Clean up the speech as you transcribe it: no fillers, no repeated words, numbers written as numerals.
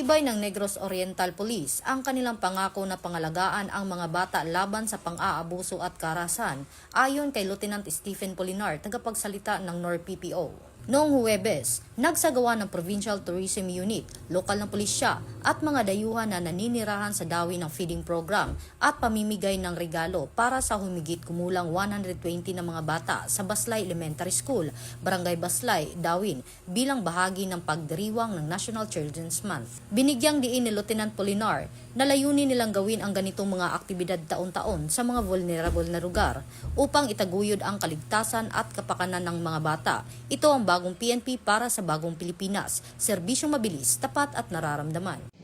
Pinagtibay ng Negros Oriental Police ang kanilang pangako na pangalagaan ang mga bata laban sa pang-aabuso at karahasan, ayon kay Lieutenant Stephen Polinar, tagapagsalita ng NORPPO. Noong Huwebes, nagsagawa ng Provincial Tourism Unit, lokal ng pulisya at mga dayuhan na naninirahan sa Dawi ng feeding program at pamimigay ng regalo para sa humigit kumulang 120 na mga bata sa Baslay Elementary School, Barangay Baslay, Dawin, bilang bahagi ng pagdiriwang ng National Children's Month. Binigyang diin ni Lieutenant Polinar na layunin nilang gawin ang ganitong mga aktibidad taon-taon sa mga vulnerable na lugar upang itaguyod ang kaligtasan at kapakanan ng mga bata. Ito ang bagong PNP para sa bagong Pilipinas, serbisyong mabilis, tapat at nararamdaman.